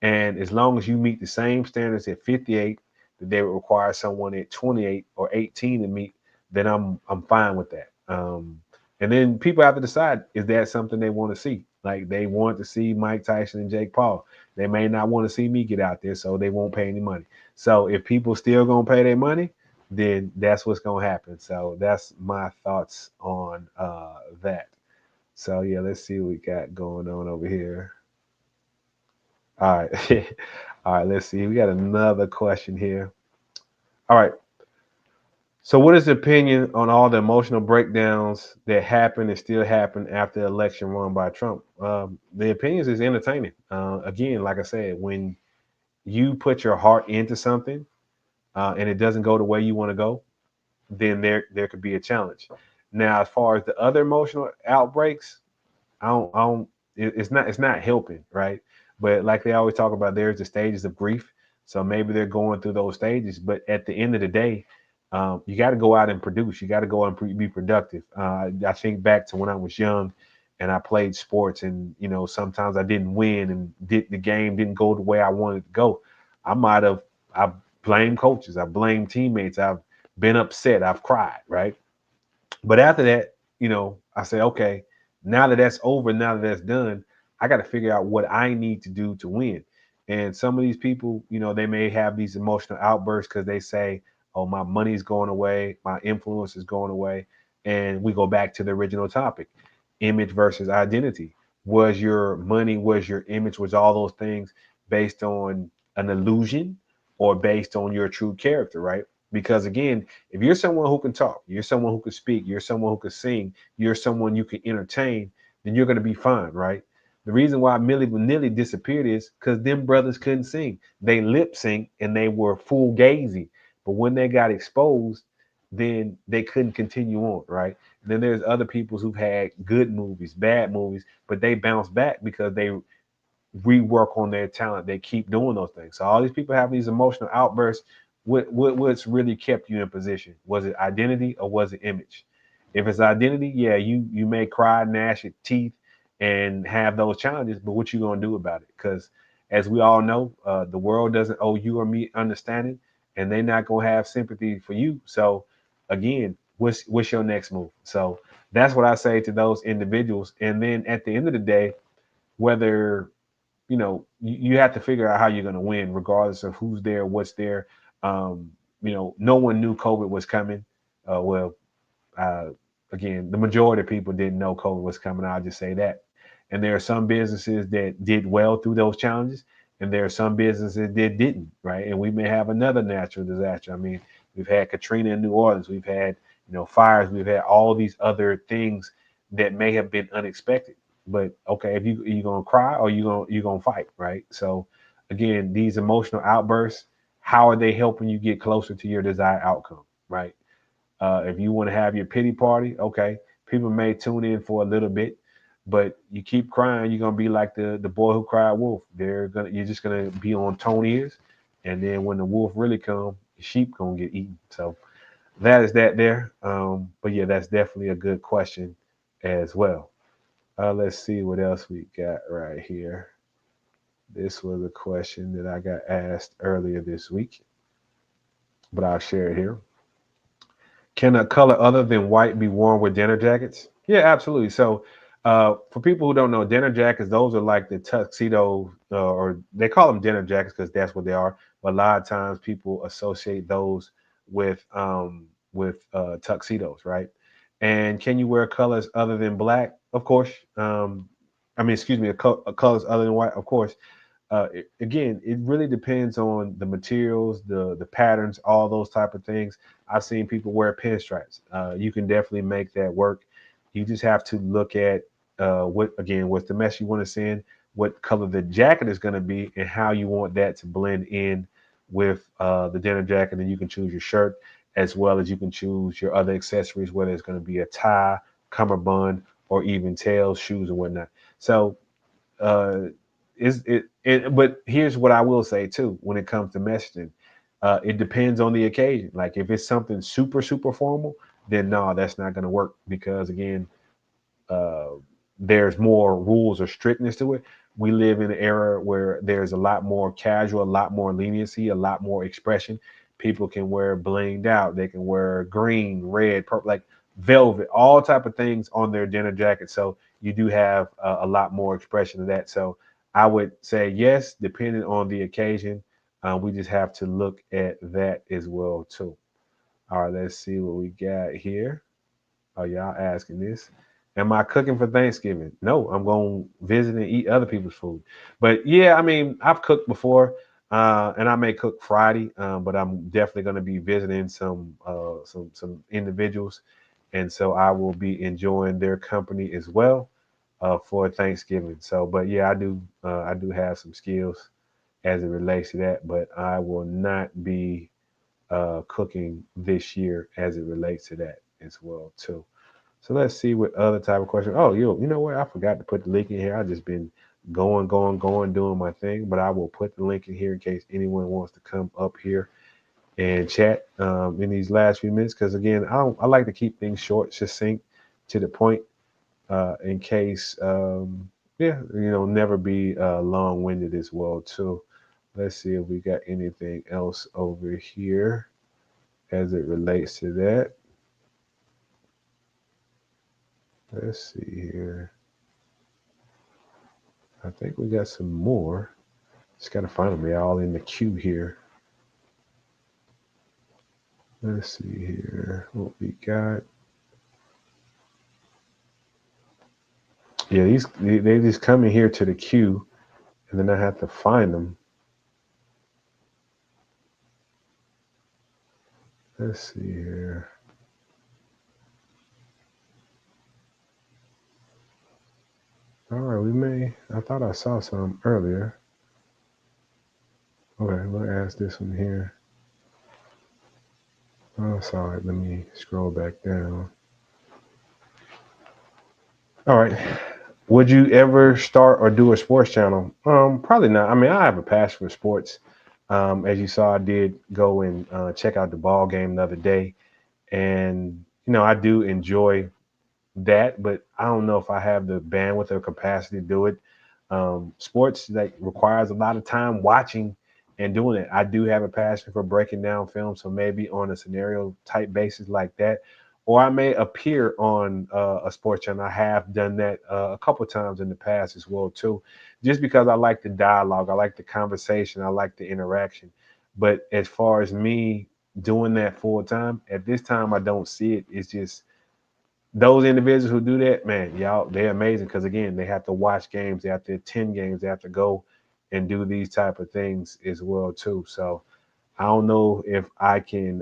And as long as you meet the same standards at 58 that they would require someone at 28 or 18 to meet, then I'm fine with that. And then people have to decide, is that something they want to see? Like they want to see Mike Tyson and Jake Paul. They may not want to see me get out there, so they won't pay any money. So if people still gonna pay their money, then that's what's gonna happen. So that's my thoughts on that. So yeah, let's see what we got going on over here. All right. All right, let's see. We got another question here. All right. So, what is the opinion on all the emotional breakdowns that happen and still happen after the election won by Trump? The opinions is entertaining. Again, like I said, when you put your heart into something and it doesn't go the way you want to go, then there could be a challenge. Now, as far as the other emotional outbreaks, I don't. It's not helping, right? But like they always talk about, there's the stages of grief. So maybe they're going through those stages. But at the end of the day, you got to go out and produce. You got to go out and be productive. I think back to when I was young, and I played sports, and sometimes I didn't win, and the game didn't go the way I wanted to go. I might have I blamed coaches. I blamed teammates. I've been upset. I've cried, right? But after that, I say, okay, now that that's over, now that that's done, I got to figure out what I need to do to win. And some of these people, they may have these emotional outbursts because they say, oh, my money's going away, my influence is going away. And we go back to the original topic, image versus identity. Was your money, was your image, was all those things based on an illusion or based on your true character, right? Because again, if you're someone who can talk, you're someone who can speak, you're someone who can sing, you're someone you can entertain, then you're going to be fine, right? The reason why Millie Vanilli disappeared is because them brothers couldn't sing. They lip sync and they were full gazy. But when they got exposed, then they couldn't continue on, right? And then there's other people who've had good movies, bad movies, but they bounce back because they rework on their talent. They keep doing those things. So all these people have these emotional outbursts. What's really kept you in position? Was it identity or was it image? If it's identity, yeah, you may cry, gnash your teeth, and have those challenges. But what you gonna do about it? Because as we all know, the world doesn't owe you or me understanding, and they're not gonna have sympathy for you. So again, what's your next move? So that's what I say to those individuals. And then at the end of the day, whether you have to figure out how you're going to win, regardless of who's there, what's there. No one knew COVID was coming. Well, uh, again, the majority of people didn't know COVID was coming. I'll just say that. And there are some businesses that did well through those challenges, and there are some businesses that didn't, right? And we may have another natural disaster. I mean, we've had Katrina in New Orleans, we've had fires, we've had all these other things that may have been unexpected. But okay, if you gonna cry or you gonna fight, right? So again, these emotional outbursts, how are they helping you get closer to your desired outcome, right? If you want to have your pity party, okay, people may tune in for a little bit, but you keep crying, you're gonna be like the boy who cried wolf. You're just gonna be on Tone ears, and then when the wolf really come, the sheep gonna get eaten. So that is that there. But yeah, that's definitely a good question as well. Let's see what else we got right here. This was a question that I got asked earlier this week, but I'll share it here. Can a color other than white be worn with dinner jackets? Yeah, absolutely. So, for people who don't know, dinner jackets, those are like the tuxedo, or they call them dinner jackets because that's what they are. But a lot of times people associate those with tuxedos, right? And can you wear colors other than black? Of course. I mean, excuse me, colors other than white, of course. Again, it really depends on the materials, the patterns, all those type of things. I've seen people wear pinstripes. You can definitely make that work. You just have to look at what's the mess you want to send, what color the jacket is going to be, and how you want that to blend in with the denim jacket. And you can choose your shirt as well as you can choose your other accessories, whether it's going to be a tie, cummerbund, or even tails, shoes, and whatnot. So uh, but here's what I will say too when it comes to messaging. It depends on the occasion. Like if it's something super, super formal, then no, that's not going to work because again, uh, there's more rules or strictness to it. We live in an era where there's a lot more casual, a lot more leniency, a lot more expression. People can wear blinged out. They can wear green, red, purple, like velvet, all type of things on their dinner jacket. So you do have a lot more expression of that. So I would say yes, depending on the occasion. We just have to look at that as well too. All right, let's see what we got here. Oh, y'all asking this. Am I cooking for Thanksgiving? No, I'm going to visit and eat other people's food. But yeah, I mean, I've cooked before, and I may cook Friday, but I'm definitely going to be visiting some individuals, and so I will be enjoying their company as well for Thanksgiving. So, but yeah, I do have some skills as it relates to that, but I will not be cooking this year as it relates to that as well too. So let's see what other type of question. Oh, you know what? I forgot to put the link in here. I just been going, doing my thing. But I will put the link in here in case anyone wants to come up here and chat in these last few minutes. Because again, I like to keep things short, succinct, to the point, in case yeah, never be long-winded as well too. Let's see if we got anything else over here as it relates to that. Let's see here. I think we got some more. Just gotta find them. They're all in the queue here. Let's see here what we got. Yeah, they just come in here to the queue, and then I have to find them. Let's see here. All right, we may. I thought I saw some earlier. Okay, we'll ask this one here. Oh, sorry. Let me scroll back down. All right. Would you ever start or do a sports channel? Probably not. I mean, I have a passion for sports. As you saw, I did go and check out the ball game the other day, and I do enjoy that, but I don't know if I have the bandwidth or capacity to do it. Sports that requires a lot of time watching and doing it. I do have a passion for breaking down film, so maybe on a scenario type basis like that, or I may appear on a sports channel. I have done that a couple times in the past as well too, just because I like the dialogue, I like the conversation, I like the interaction. But as far as me doing that full time, at this time, I don't see it. It's just those individuals who do that, man, y'all, they're amazing because again, they have to watch games, they have to attend games, they have to go and do these type of things as well too. So I don't know if I can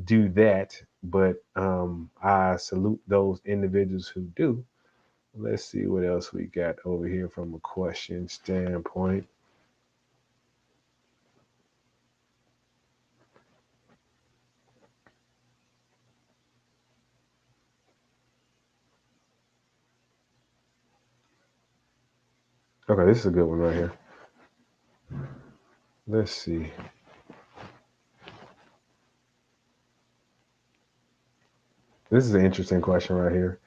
do that, but I salute those individuals who do. Let's see what else we got over here from a question standpoint. Okay, this is a good one right here. Let's see. This is an interesting question right here.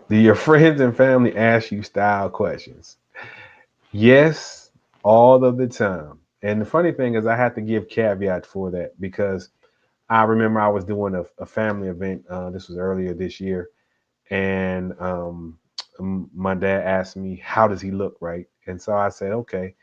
Do your friends and family ask you style questions? Yes, all of the time. And the funny thing is, I have to give caveat for that because I remember I was doing a family event. This was earlier this year, and my dad asked me, "How does he look?" Right, and so I said, "Okay,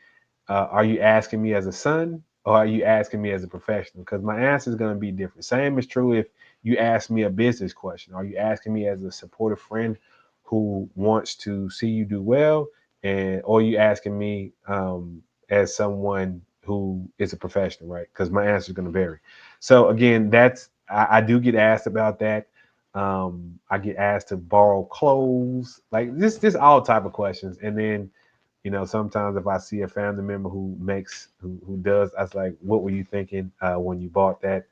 are you asking me as a son or are you asking me as a professional?" Because my answer is going to be different. Same is true if you ask me a business question. Are you asking me as a supportive friend who wants to see you do well, and or are you asking me as someone who is a professional, right? Because my answer is going to vary. So again, I do get asked about that. I get asked to borrow clothes, like this all type of questions, and then sometimes if I see a family member who does, I was like, what were you thinking when you bought that?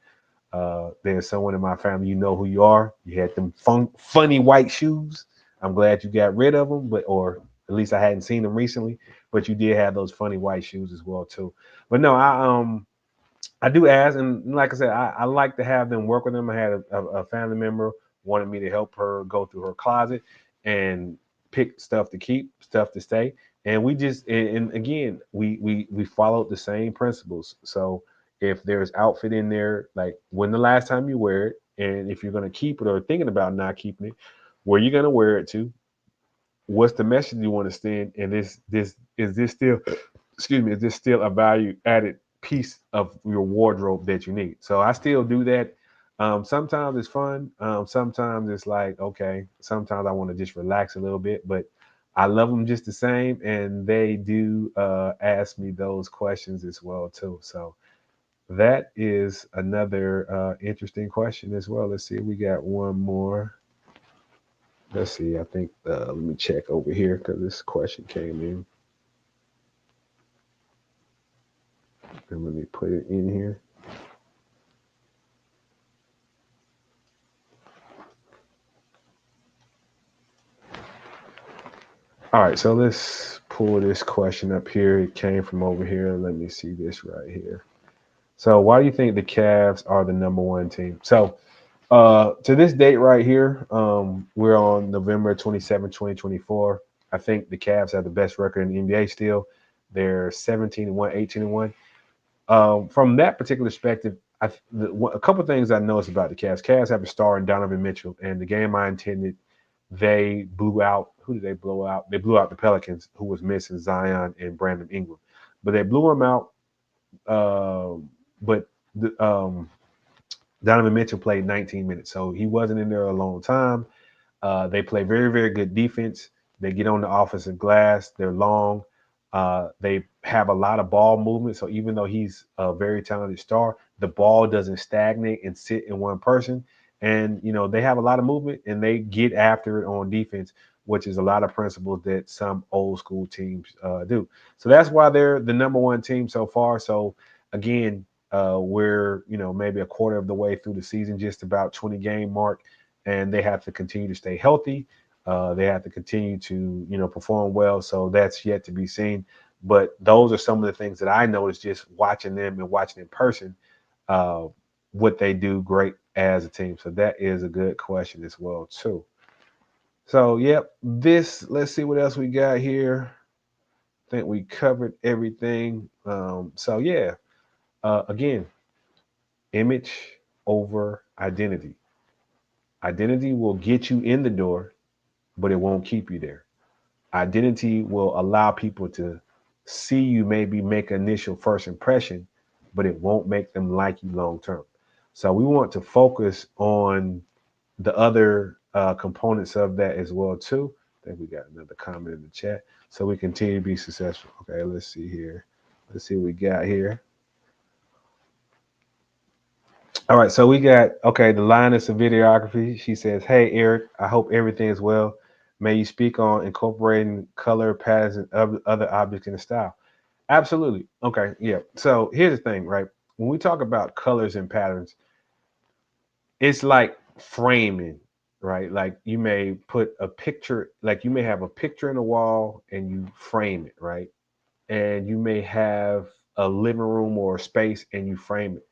There's someone in my family, you know who you are. You had them funny white shoes. I'm glad you got rid of them, but or at least I hadn't seen them recently. But you did have those funny white shoes as well too. But no, I do ask, and like I said, I like to have them work with them. I had a family member wanted me to help her go through her closet and pick stuff to keep, stuff to stay, and we just and again we followed the same principles. So if there's outfit in there, like when the last time you wear it, and if you're gonna keep it or thinking about not keeping it, where you gonna wear it to? What's the message you want to send? And this is this still excuse me, is this still a value added piece of your wardrobe that you need? So I still do that. Sometimes it's fun. Sometimes it's like, okay, sometimes I want to just relax a little bit, but I love them just the same. And they do ask me those questions as well, too. So that is another interesting question as well. Let's see. We got one more. Let's see. I think, let me check over here because this question came in. And let me put it in here. All right, so let's pull this question up here. It came from over here. Let me see this right here. So, why do you think the Cavs are the number one team? So, to this date right here, we're on November 27, 2024. I think the Cavs have the best record in the NBA still. They're 17-1, 18-1. From that particular perspective, a couple of things I noticed about the Cavs. Cavs have a star in Donovan Mitchell, and the game I intended, they blew out. Who did they blow out? They blew out the Pelicans, who was missing Zion and Brandon Ingram, but they blew them out. But the, Donovan Mitchell played 19 minutes, so he wasn't in there a long time. They play very, very good defense. They get on the offensive glass. They're long. They have a lot of ball movement. So even though he's a very talented star, the ball doesn't stagnate and sit in one person. And they have a lot of movement and they get after it on defense, which is a lot of principles that some old school teams do. So that's why they're the number one team so far. So again, we're maybe a quarter of the way through the season, just about 20 game mark, and they have to continue to stay healthy. They have to continue to, perform well. So that's yet to be seen. But those are some of the things that I noticed just watching them and watching in person, uh, what they do great as a team. So that is a good question as well, too. So, yep, let's see what else we got here. I think we covered everything. So, yeah, again, image over identity. Identity will get you in the door, but it won't keep you there. Identity will allow people to see you, maybe make initial first impression, but it won't make them like you long term. So we want to focus on the other components of that as well too. I think we got another comment in the chat. So we continue to be successful. Okay, let's see here. Let's see what we got here. All right, so we got, okay, the Lioness of Videography. She says, "Hey Eric, I hope everything is well. May you speak on incorporating color patterns and other objects in the style." Absolutely. Okay, yeah. So here's the thing, right? When we talk about colors and patterns, it's like framing, right? Like you may put a picture, like you may have a picture in the wall and you frame it, right? And you may have a living room or a space and you frame it.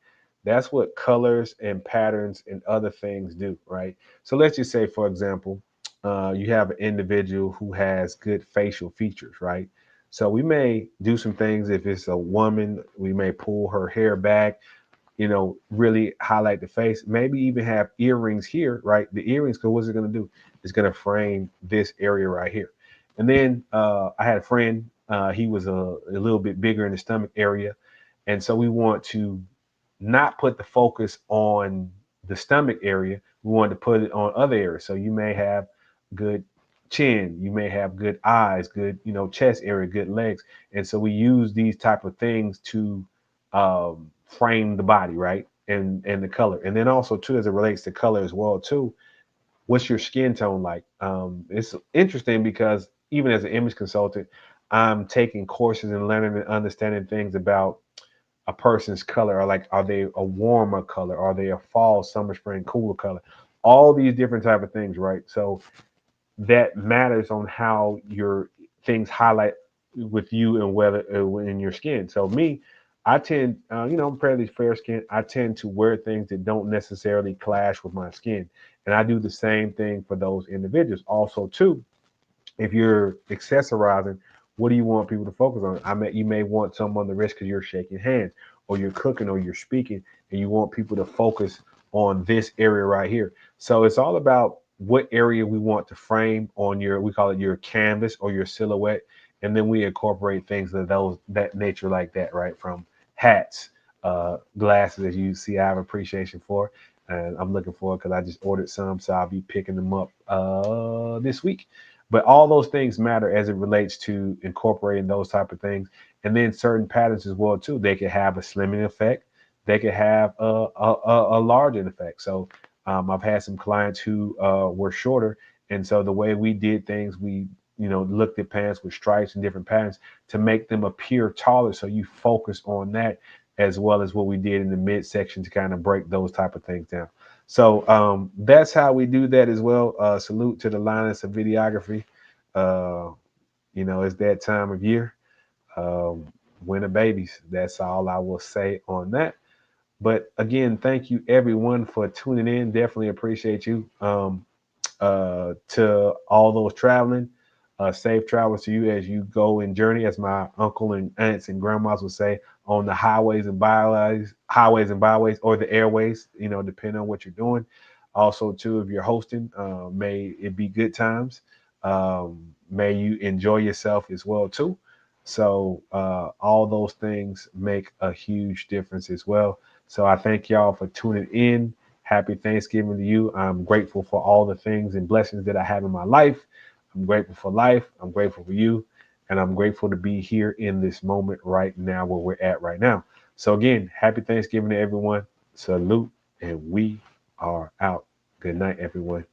That's what colors and patterns and other things do, right? So let's just say, for example, you have an individual who has good facial features, right? So we may do some things. If it's a woman, we may pull her hair back, really highlight the face, maybe even have earrings here, right? The earrings, because what's it going to do? It's going to frame this area right here. And then I had a friend, he was a little bit bigger in the stomach area. And so we want to not put the focus on the stomach area. We want to put it on other areas. So you may have good chin, you may have good eyes, good, chest area, good legs. And so we use these type of things to frame the body, right? And the color. And then also too, as it relates to color as well too, what's your skin tone like? It's interesting because even as an image consultant, I'm taking courses and learning and understanding things about a person's color, or like, are they a warmer color? Are they a fall, summer, spring, cooler color? All these different type of things, right? So that matters on how your things highlight with you and whether in your skin. So me, I tend, I'm fairly fair skin. I tend to wear things that don't necessarily clash with my skin, and I do the same thing for those individuals. Also, too, if you're accessorizing, what do you want people to focus on? You may want some on the wrist because you're shaking hands, or you're cooking, or you're speaking, and you want people to focus on this area right here. So it's all about what area we want to frame on we call it your canvas or your silhouette, and then we incorporate things of that nature like that, right? From hats, glasses, as you see, I have appreciation for. and I'm looking forward because I just ordered some, so I'll be picking them up this week. But all those things matter as it relates to incorporating those type of things, and then certain patterns as well too. They could have a slimming effect. They could have a larger effect. So I've had some clients who were shorter, and so the way we did things, we looked at pants with stripes and different patterns to make them appear taller. So you focus on that as well as what we did in the midsection to kind of break those type of things down. So that's how we do that as well. Salute to the Linus of videography. Uh, it's that time of year. Winter babies. That's all I will say on that. But again, thank you everyone for tuning in. Definitely appreciate you. To all those traveling, safe travels to you as you go and journey, as my uncle and aunts and grandmas would say, on the highways and byways, or the airways, depending on what you're doing. Also, too, if you're hosting, may it be good times. May you enjoy yourself as well, too. So all those things make a huge difference as well. So I thank y'all for tuning in. Happy Thanksgiving to you. I'm grateful for all the things and blessings that I have in my life. I'm grateful for life. I'm grateful for you. And I'm grateful to be here in this moment right now where we're at right now. So again, happy Thanksgiving to everyone. Salute. And we are out. Good night, everyone.